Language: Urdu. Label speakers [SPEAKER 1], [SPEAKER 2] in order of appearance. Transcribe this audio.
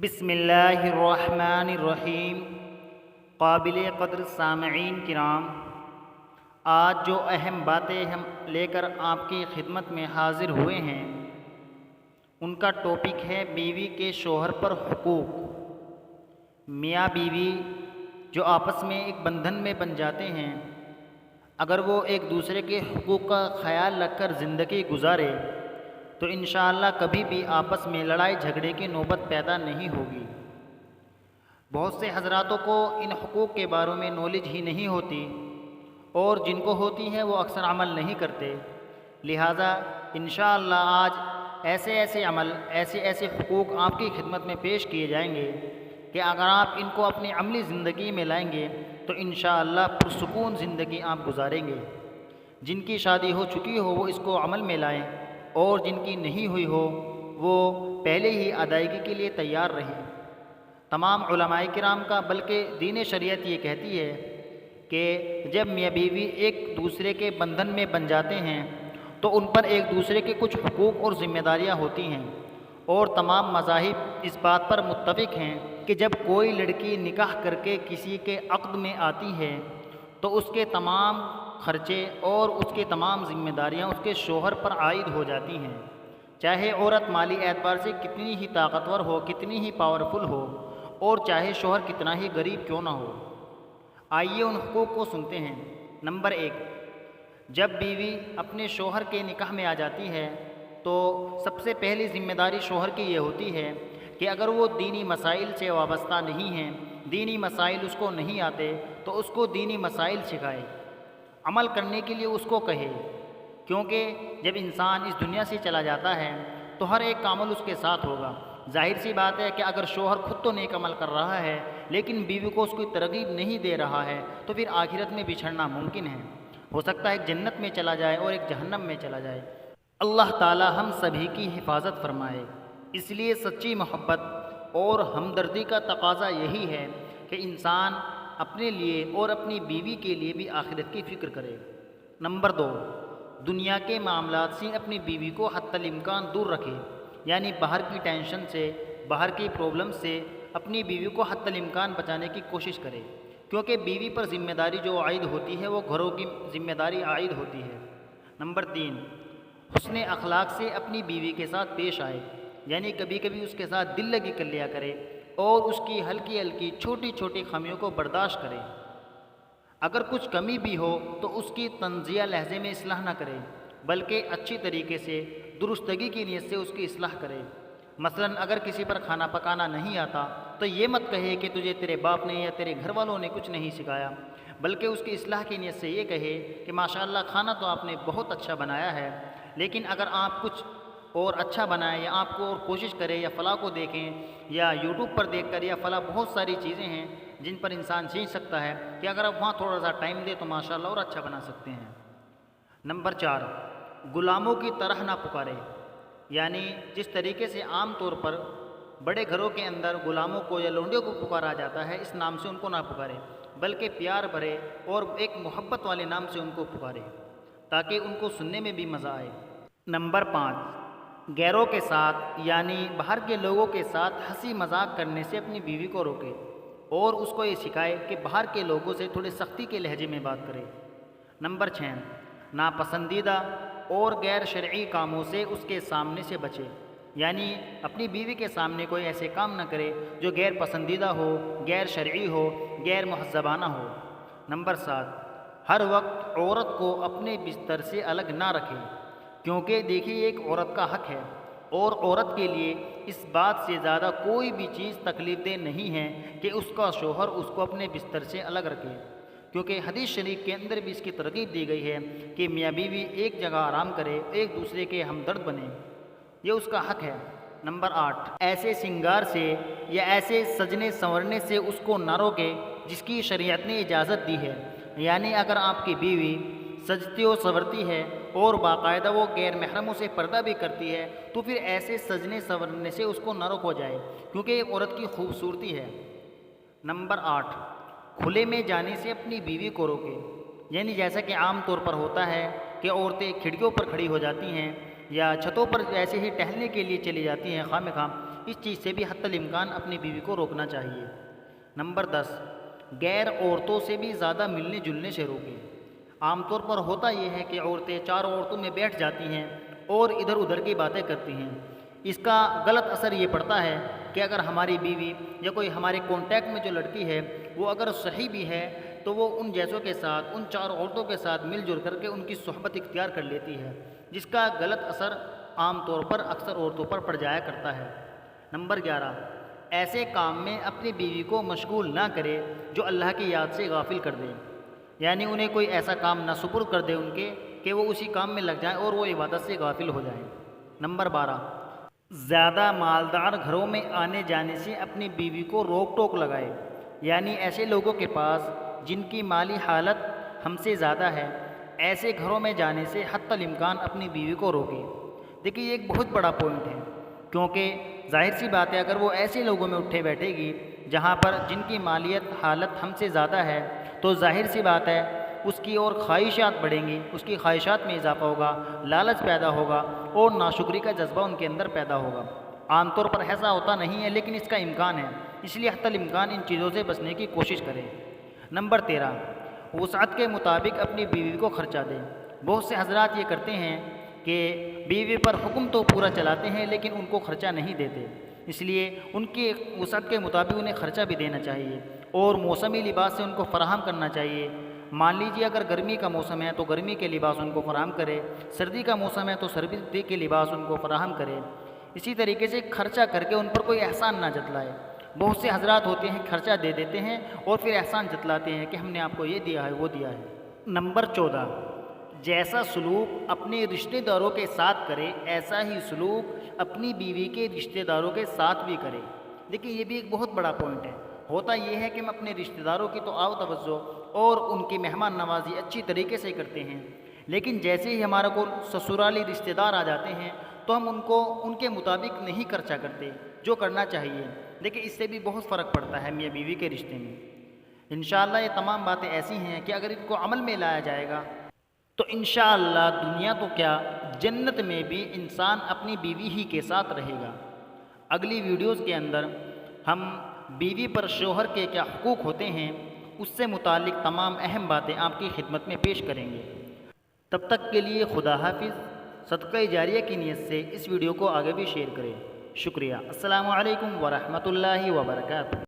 [SPEAKER 1] بسم اللہ الرحمن الرحیم۔ قابل قدر سامعین کرام، آج جو اہم باتیں ہم لے کر آپ کی خدمت میں حاضر ہوئے ہیں ان کا ٹاپک ہے بیوی کے شوہر پر حقوق۔ میاں بیوی جو آپس میں ایک بندھن میں بن جاتے ہیں، اگر وہ ایک دوسرے کے حقوق کا خیال رکھ کر زندگی گزارے تو انشاءاللہ کبھی بھی آپس میں لڑائی جھگڑے کی نوبت پیدا نہیں ہوگی۔ بہت سے حضراتوں کو ان حقوق کے بارے میں نالج ہی نہیں ہوتی، اور جن کو ہوتی ہے وہ اکثر عمل نہیں کرتے۔ لہٰذا انشاءاللہ آج ایسے عمل، ایسے حقوق آپ کی خدمت میں پیش کیے جائیں گے کہ اگر آپ ان کو اپنی عملی زندگی میں لائیں گے تو انشاءاللہ پرسکون زندگی آپ گزاریں گے۔ جن کی شادی ہو چکی ہو وہ اس کو عمل میں لائیں، اور جن کی نہیں ہوئی ہو وہ پہلے ہی ادائیگی کے لیے تیار رہیں۔ تمام علماء کرام کا بلکہ دین شریعت یہ کہتی ہے کہ جب میاں بیوی ایک دوسرے کے بندھن میں بن جاتے ہیں تو ان پر ایک دوسرے کے کچھ حقوق اور ذمہ داریاں ہوتی ہیں، اور تمام مذاہب اس بات پر متفق ہیں کہ جب کوئی لڑکی نکاح کر کے کسی کے عقد میں آتی ہے تو اس کے تمام خرچے اور اس کے تمام ذمہ داریاں اس کے شوہر پر عائد ہو جاتی ہیں، چاہے عورت مالی اعتبار سے کتنی ہی طاقتور ہو، کتنی ہی پاورفل ہو، اور چاہے شوہر کتنا ہی غریب کیوں نہ ہو۔ آئیے ان حقوق کو سنتے ہیں۔ نمبر 1، جب بیوی اپنے شوہر کے نکاح میں آ جاتی ہے تو سب سے پہلی ذمہ داری شوہر کی یہ ہوتی ہے کہ اگر وہ دینی مسائل سے وابستہ نہیں ہیں، دینی مسائل اس کو نہیں آتے تو اس کو دینی مسائل سکھائے، عمل کرنے کے لیے اس کو کہے، کیونکہ جب انسان اس دنیا سے چلا جاتا ہے تو ہر ایک کا عمل اس کے ساتھ ہوگا۔ ظاہر سی بات ہے کہ اگر شوہر خود تو نیک عمل کر رہا ہے لیکن بیوی کو اس کی ترغیب نہیں دے رہا ہے تو پھر آخرت میں بچھڑنا ممکن ہے۔ ہو سکتا ہے ایک جنت میں چلا جائے اور ایک جہنم میں چلا جائے۔ اللہ تعالی ہم سبھی کی حفاظت فرمائے۔ اس لیے سچی محبت اور ہمدردی کا تقاضا یہی ہے کہ انسان اپنے لیے اور اپنی بیوی کے لیے بھی آخرت کی فکر کرے۔ نمبر 2، دنیا کے معاملات سے اپنی بیوی کو حتی الامکان دور رکھے، یعنی باہر کی ٹینشن سے، باہر کی پرابلم سے اپنی بیوی کو حتی الامکان بچانے کی کوشش کرے، کیونکہ بیوی پر ذمہ داری جو عائد ہوتی ہے وہ گھروں کی ذمہ داری عائد ہوتی ہے۔ نمبر 3، حسن اخلاق سے اپنی بیوی کے ساتھ پیش آئے، یعنی کبھی کبھی اس کے ساتھ دل لگی کر لیا کرے اور اس کی ہلکی چھوٹی چھوٹی خامیوں کو برداشت کرے۔ اگر کچھ کمی بھی ہو تو اس کی تنزیہ لہجے میں اصلاح نہ کرے، بلکہ اچھی طریقے سے درستگی کی نیت سے اس کی اصلاح کرے۔ مثلا اگر کسی پر کھانا پکانا نہیں آتا تو یہ مت کہے کہ تجھے تیرے باپ نے یا تیرے گھر والوں نے کچھ نہیں سکھایا، بلکہ اس کی اصلاح کی نیت سے یہ کہے کہ ماشاءاللہ کھانا تو آپ نے بہت اچھا بنایا ہے، لیکن اگر آپ کچھ اور اچھا بنائیں یا آپ کو اور کوشش کرے یا فلاں کو دیکھیں یا یوٹیوب پر دیکھ کر یا فلاں بہت ساری چیزیں ہیں جن پر انسان سیکھ سکتا ہے کہ اگر آپ وہاں تھوڑا سا ٹائم دے تو ماشاءاللہ اور اچھا بنا سکتے ہیں۔ نمبر 4، غلاموں کی طرح نہ پکارے، یعنی جس طریقے سے عام طور پر بڑے گھروں کے اندر غلاموں کو یا لونڈیوں کو پکارا جاتا ہے اس نام سے ان کو نہ پکارے، بلکہ پیار بھرے اور ایک محبت والے نام سے ان کو پکارے تاکہ ان کو سننے میں بھی مزہ آئے۔ نمبر 5، غیروں کے ساتھ یعنی باہر کے لوگوں کے ساتھ ہنسی مذاق کرنے سے اپنی بیوی کو روکے، اور اس کو یہ سکھائے کہ باہر کے لوگوں سے تھوڑی سختی کے لہجے میں بات کرے۔ نمبر 6، ناپسندیدہ اور غیر شرعی کاموں سے اس کے سامنے سے بچے، یعنی اپنی بیوی کے سامنے کوئی ایسے کام نہ کرے جو غیر پسندیدہ ہو، غیر شرعی ہو، غیر مہذبانہ ہو۔ نمبر 7، ہر وقت عورت کو اپنے بستر سے الگ نہ رکھے، کیونکہ دیکھیے یہ ایک عورت کا حق ہے، اور عورت کے لیے اس بات سے زیادہ کوئی بھی چیز تکلیف دہ نہیں ہے کہ اس کا شوہر اس کو اپنے بستر سے الگ رکھے، کیونکہ حدیث شریف کے اندر بھی اس کی ترغیب دی گئی ہے کہ میاں بیوی ایک جگہ آرام کرے، ایک دوسرے کے ہمدرد بنے، یہ اس کا حق ہے۔ نمبر 8، ایسے سنگار سے یا ایسے سجنے سنورنے سے اس کو نہ روکے جس کی شریعت نے اجازت دی ہے، یعنی اگر آپ کی بیوی سجتی و سنورتی ہے اور باقاعدہ وہ غیر محرموں سے پردہ بھی کرتی ہے تو پھر ایسے سجنے سنورنے سے اس کو نہ روکا جائے، کیونکہ ایک عورت کی خوبصورتی ہے۔ نمبر 8، کھلے میں جانے سے اپنی بیوی کو روکے، یعنی جیسا کہ عام طور پر ہوتا ہے کہ عورتیں کھڑکیوں پر کھڑی ہو جاتی ہیں یا چھتوں پر ایسے ہی ٹہلنے کے لیے چلی جاتی ہیں خواہ مخواہ، اس چیز سے بھی حتی الامکان اپنی بیوی کو روکنا چاہیے۔ نمبر 10، غیر عورتوں سے بھی زیادہ ملنے جلنے سے روکیں۔ عام طور پر ہوتا یہ ہے کہ عورتیں 4 عورتوں میں بیٹھ جاتی ہیں اور ادھر ادھر کی باتیں کرتی ہیں۔ اس کا غلط اثر یہ پڑتا ہے کہ اگر ہماری بیوی یا کوئی ہمارے کانٹیکٹ میں جو لڑکی ہے وہ اگر صحیح بھی ہے تو وہ ان جیسوں کے ساتھ، ان 4 عورتوں کے ساتھ مل جل کر کے ان کی صحبت اختیار کر لیتی ہے، جس کا غلط اثر عام طور پر اکثر عورتوں پر پڑ جایا کرتا ہے۔ نمبر 11، ایسے کام میں اپنی بیوی کو مشغول نہ کرے جو اللہ کی یاد سے غافل کر دے، یعنی انہیں کوئی ایسا کام نہ سپرد کر دے ان کے کہ وہ اسی کام میں لگ جائیں اور وہ عبادت سے غافل ہو جائیں۔ نمبر 12، زیادہ مالدار گھروں میں آنے جانے سے اپنی بیوی کو روک ٹوک لگائے، یعنی ایسے لوگوں کے پاس جن کی مالی حالت ہم سے زیادہ ہے، ایسے گھروں میں جانے سے حتی الامکان اپنی بیوی کو روکے۔ دیکھیے یہ ایک بہت بڑا پوائنٹ ہے، کیونکہ ظاہر سی بات ہے اگر وہ ایسے لوگوں میں اٹھے بیٹھے گی جہاں پر جن کی مالیت حالت ہم سے زیادہ ہے، تو ظاہر سی بات ہے اس کی اور خواہشات بڑھیں گی، اس کی خواہشات میں اضافہ ہوگا، لالچ پیدا ہوگا اور ناشکری کا جذبہ ان کے اندر پیدا ہوگا۔ عام طور پر ایسا ہوتا نہیں ہے لیکن اس کا امکان ہے، اس لیے حتی الامکان ان چیزوں سے بچنے کی کوشش کریں۔ نمبر 13، وسعت کے مطابق اپنی بیوی کو خرچہ دیں۔ بہت سے حضرات یہ کرتے ہیں کہ بیوی پر حکم تو پورا چلاتے ہیں لیکن ان کو خرچہ نہیں دیتے، اس لیے ان کی وسعت کے مطابق انہیں خرچہ بھی دینا چاہیے اور موسمی لباس سے ان کو فراہم کرنا چاہیے۔ مان لیجیے اگر گرمی کا موسم ہے تو گرمی کے لباس ان کو فراہم کرے، سردی کا موسم ہے تو سردی کے لباس ان کو فراہم کرے۔ اسی طریقے سے خرچہ کر کے ان پر کوئی احسان نہ جتلائے۔ بہت سے حضرات ہوتے ہیں خرچہ دے دیتے ہیں اور پھر احسان جتلاتے ہیں کہ ہم نے آپ کو یہ دیا ہے وہ دیا ہے۔ نمبر 14، جیسا سلوک اپنے رشتہ داروں کے ساتھ کرے ایسا ہی سلوک اپنی بیوی کے رشتہ داروں کے ساتھ بھی کرے۔ دیکھیے یہ بھی ایک بہت بڑا پوائنٹ ہے۔ ہوتا یہ ہے کہ ہم اپنے رشتہ داروں کی تو آؤ توجہ اور ان کی مہمان نوازی اچھی طریقے سے کرتے ہیں، لیکن جیسے ہی ہمارا کو سسرالی رشتہ دار آ جاتے ہیں تو ہم ان کو ان کے مطابق نہیں خرچہ کرتے جو کرنا چاہیے۔ لیکن اس سے بھی بہت فرق پڑتا ہے میاں بیوی کے رشتے میں۔ انشاءاللہ یہ تمام باتیں ایسی ہیں کہ اگر ان کو عمل میں لایا جائے گا تو انشاءاللہ دنیا تو کیا جنت میں بھی انسان اپنی بیوی ہی کے ساتھ رہے گا۔ اگلی ویڈیوز کے اندر ہم بیوی پر شوہر کے کیا حقوق ہوتے ہیں اس سے متعلق تمام اہم باتیں آپ کی خدمت میں پیش کریں گے۔ تب تک کے لیے خدا حافظ۔ صدقہ جاریہ کی نیت سے اس ویڈیو کو آگے بھی شیئر کریں۔ شکریہ۔ السلام علیکم ورحمۃ اللہ وبرکاتہ۔